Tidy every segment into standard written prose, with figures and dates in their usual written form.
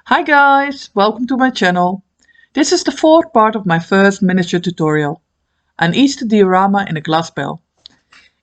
Hi guys, welcome to my channel. This is the fourth part of my first miniature tutorial, an Easter diorama in a glass bell.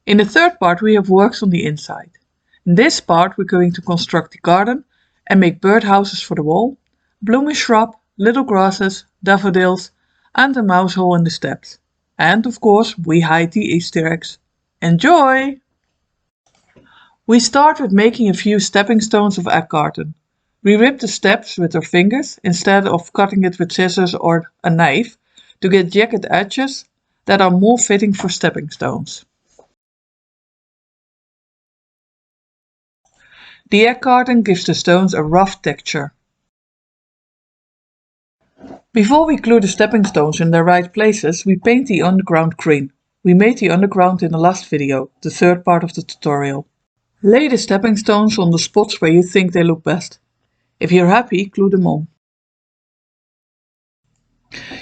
In the third part we have works on the inside. In this part we're going to construct the garden and make birdhouses for the wall, blooming shrub, little grasses, daffodils and a mouse hole in the steps. And of course we hide the Easter eggs. Enjoy! We start with making a few stepping stones of egg carton. We rip the steps with our fingers instead of cutting it with scissors or a knife to get jagged edges that are more fitting for stepping stones. The egg carton gives the stones a rough texture. Before we glue the stepping stones in their right places, we paint the underground green. We made the underground in the last video, the third part of the tutorial. Lay the stepping stones on the spots where you think they look best. If you're happy, glue them on.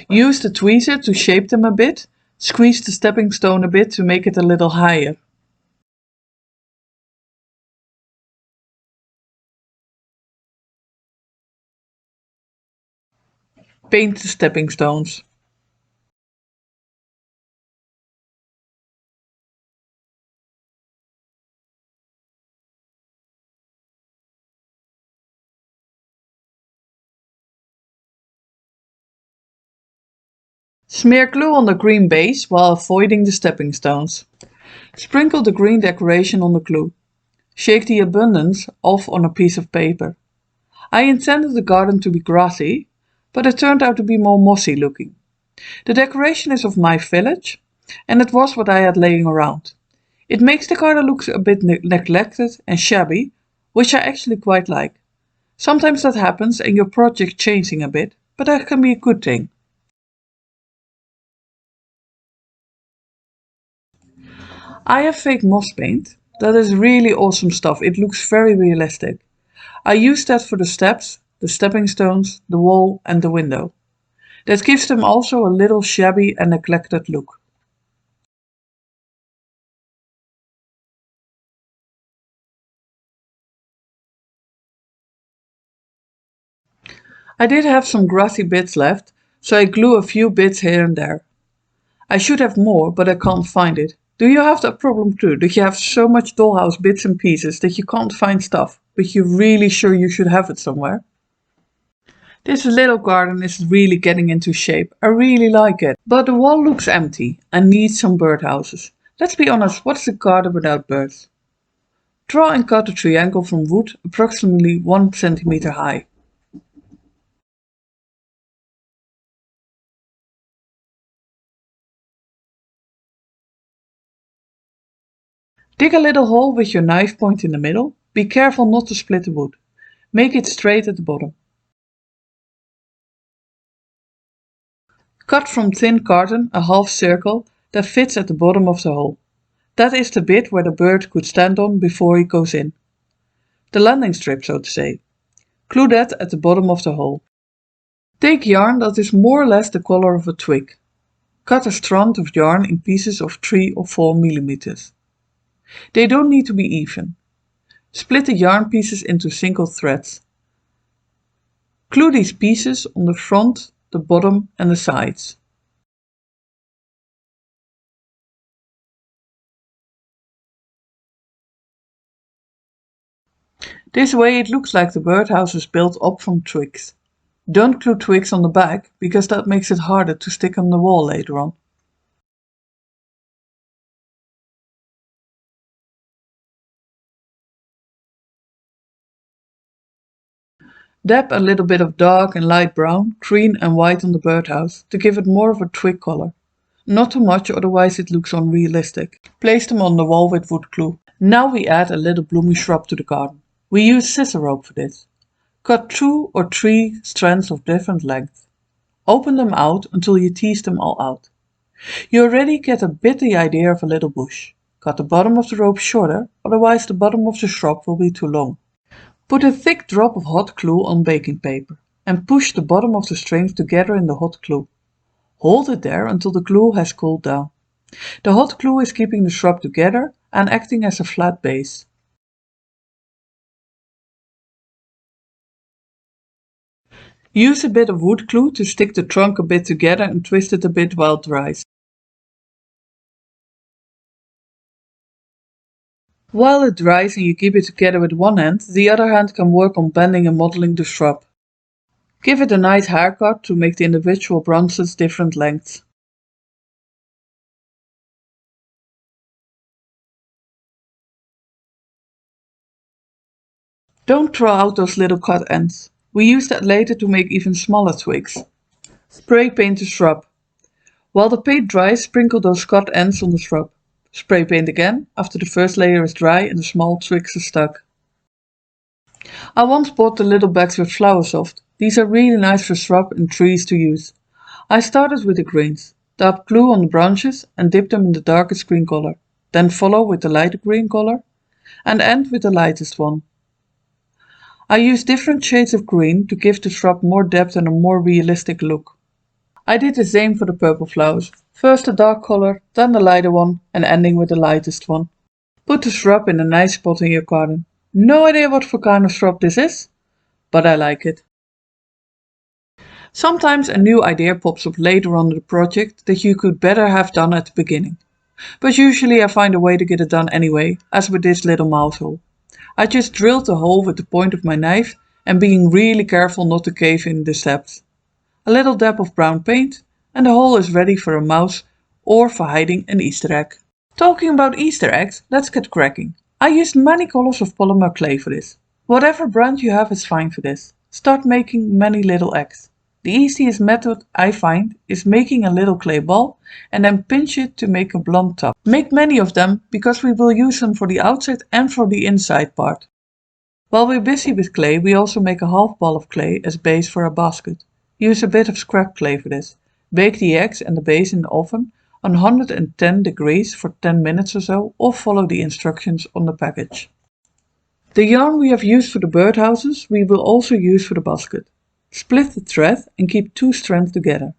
Use the tweezer to shape them a bit. Squeeze the stepping stone a bit to make it a little higher. Paint the stepping stones. Smear glue on the green base while avoiding the stepping stones. Sprinkle the green decoration on the glue. Shake the abundance off on a piece of paper. I intended the garden to be grassy, but it turned out to be more mossy looking. The decoration is of my village, and it was what I had laying around. It makes the garden look a bit neglected and shabby, which I actually quite like. Sometimes that happens and your project changing a bit, but that can be a good thing. I have fake moss paint. That is really awesome stuff. It looks very realistic. I use that for the steps, the stepping stones, the wall and the window. That gives them also a little shabby and neglected look. I did have some grassy bits left, so I glue a few bits here and there. I should have more, but I can't find it. Do you have that problem too, that you have so much dollhouse bits and pieces that you can't find stuff, but you're really sure you should have it somewhere? This little garden is really getting into shape. I really like it. But the wall looks empty and needs some birdhouses. Let's be honest, what's a garden without birds? Draw and cut a triangle from wood approximately 1 centimeter high. Dig a little hole with your knife point in the middle. Be careful not to split the wood. Make it straight at the bottom. Cut from thin carton a half circle that fits at the bottom of the hole. That is the bit where the bird could stand on before he goes in. The landing strip, so to say. Glue that at the bottom of the hole. Take yarn that is more or less the color of a twig. Cut a strand of yarn in pieces of 3 or 4 millimeters. They don't need to be even. Split the yarn pieces into single threads. Glue these pieces on the front, the bottom and the sides. This way it looks like the birdhouse is built up from twigs. Don't glue twigs on the back, because that makes it harder to stick on the wall later on. Dab a little bit of dark and light brown, green and white on the birdhouse to give it more of a twig color. Not too much, otherwise it looks unrealistic. Place them on the wall with wood glue. Now we add a little blooming shrub to the garden. We use scissor rope for this. Cut 2 or 3 strands of different length. Open them out until you tease them all out. You already get a bit the idea of a little bush. Cut the bottom of the rope shorter, otherwise the bottom of the shrub will be too long. Put a thick drop of hot glue on baking paper and push the bottom of the strings together in the hot glue. Hold it there until the glue has cooled down. The hot glue is keeping the shrub together and acting as a flat base. Use a bit of wood glue to stick the trunk a bit together and twist it a bit while it dries. While it dries and you keep it together with one hand, the other hand can work on bending and modeling the shrub. Give it a nice haircut to make the individual branches different lengths. Don't throw out those little cut ends. We use that later to make even smaller twigs. Spray paint the shrub. While the paint dries, sprinkle those cut ends on the shrub. Spray paint again after the first layer is dry and the small twigs are stuck. I once bought the little bags with flower soft. These are really nice for shrub and trees to use. I started with the greens, dab glue on the branches and dip them in the darkest green color, then follow with the lighter green color and end with the lightest one. I use different shades of green to give the shrub more depth and a more realistic look. I did the same for the purple flowers. First the dark color, then the lighter one, and ending with the lightest one. Put the shrub in a nice spot in your garden. No idea what for kind of shrub this is, but I like it. Sometimes a new idea pops up later on in the project that you could better have done at the beginning. But usually I find a way to get it done anyway, as with this little mouse hole. I just drilled the hole with the point of my knife and being really careful not to cave in the steps. A little dab of brown paint and the hole is ready for a mouse or for hiding an Easter egg. Talking about Easter eggs, let's get cracking. I used many colors of polymer clay for this. Whatever brand you have is fine for this. Start making many little eggs. The easiest method I find is making a little clay ball and then pinch it to make a blunt top. Make many of them because we will use them for the outside and for the inside part. While we're busy with clay, we also make a half ball of clay as base for a basket. Use a bit of scrap clay for this. Bake the eggs and the base in the oven on 110 degrees for 10 minutes or so, or follow the instructions on the package. The yarn we have used for the birdhouses we will also use for the basket. Split the thread and keep two strands together.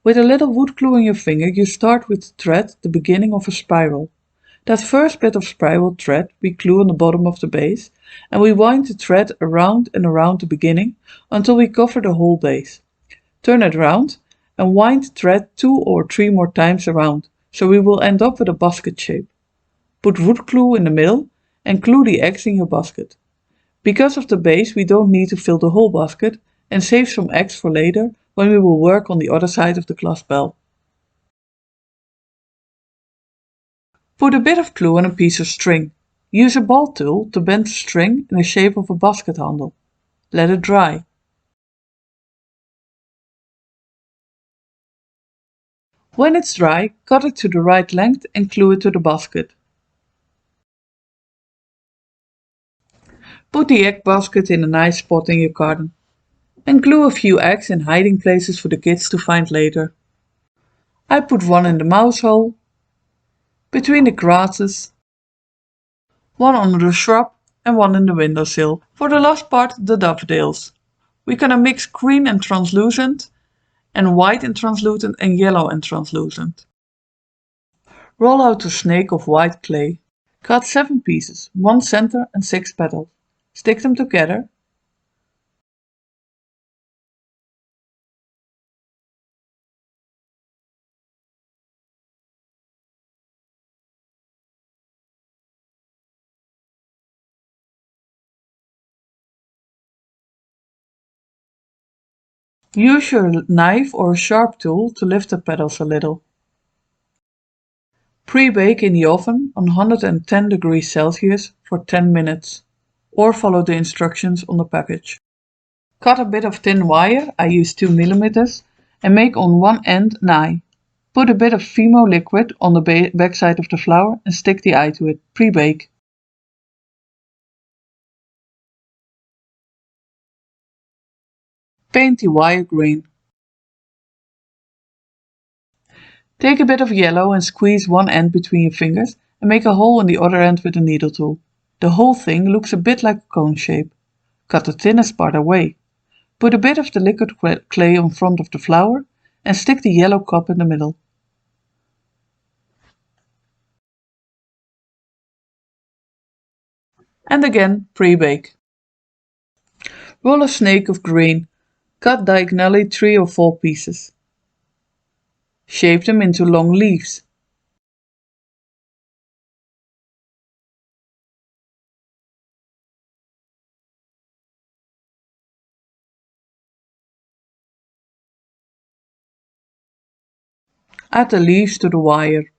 With a little wood glue on your finger you start with the thread the beginning of a spiral. That first bit of spiral thread we glue on the bottom of the base and we wind the thread around and around the beginning until we cover the whole base. Turn it round and wind the thread 2 or 3 more times around, so we will end up with a basket shape. Put wood glue in the middle and glue the eggs in your basket. Because of the base we don't need to fill the whole basket and save some eggs for later when we will work on the other side of the glass bell. Put a bit of glue on a piece of string. Use a ball tool to bend the string in the shape of a basket handle. Let it dry. When it's dry, cut it to the right length and glue it to the basket. Put the egg basket in a nice spot in your garden. And glue a few eggs in hiding places for the kids to find later. I put one in the mouse hole, between the grasses, one under the shrub and one in the windowsill. For the last part, the daffodils. We're gonna mix green and translucent and white and translucent and yellow and translucent. Roll out a snake of white clay. Cut 7 pieces, 1 center and 6 petals. Stick them together. Use your knife or a sharp tool to lift the petals a little. Pre-bake in the oven on 110 degrees Celsius for 10 minutes, or follow the instructions on the package. Cut a bit of thin wire, I use 2 mm, and make on one end an eye. Put a bit of Fimo liquid on the backside of the flower and stick the eye to it. Pre-bake. Paint the wire green. Take a bit of yellow and squeeze one end between your fingers and make a hole in the other end with a needle tool. The whole thing looks a bit like a cone shape. Cut the thinnest part away. Put a bit of the liquid clay on front of the flower and stick the yellow cup in the middle. And again pre-bake. Roll a snake of green. Cut diagonally 3 or 4 pieces. Shape them into long leaves. Add the leaves to the wire.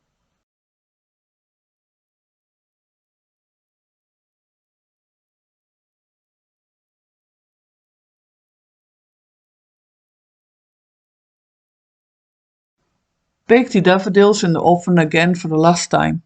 Bake the daffodils in the oven again for the last time.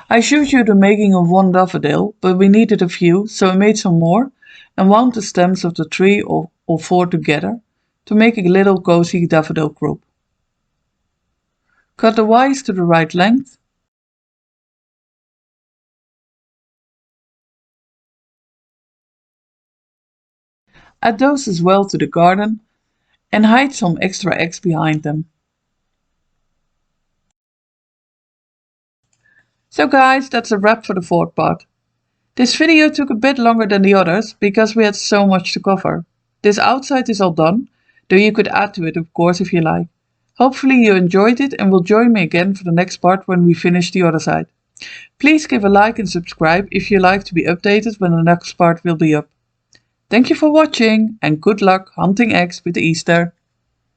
I showed you the making of one daffodil, but we needed a few, so I made some more and wound the stems of the 3 or 4 together to make a little cozy daffodil group. Cut the wires to the right length. Add those as well to the garden and hide some extra eggs behind them. So guys, that's a wrap for the fourth part. This video took a bit longer than the others because we had so much to cover. This outside is all done, though you could add to it of course if you like. Hopefully you enjoyed it and will join me again for the next part when we finish the other side. Please give a like and subscribe if you like to be updated when the next part will be up. Thank you for watching and good luck hunting eggs with Easter.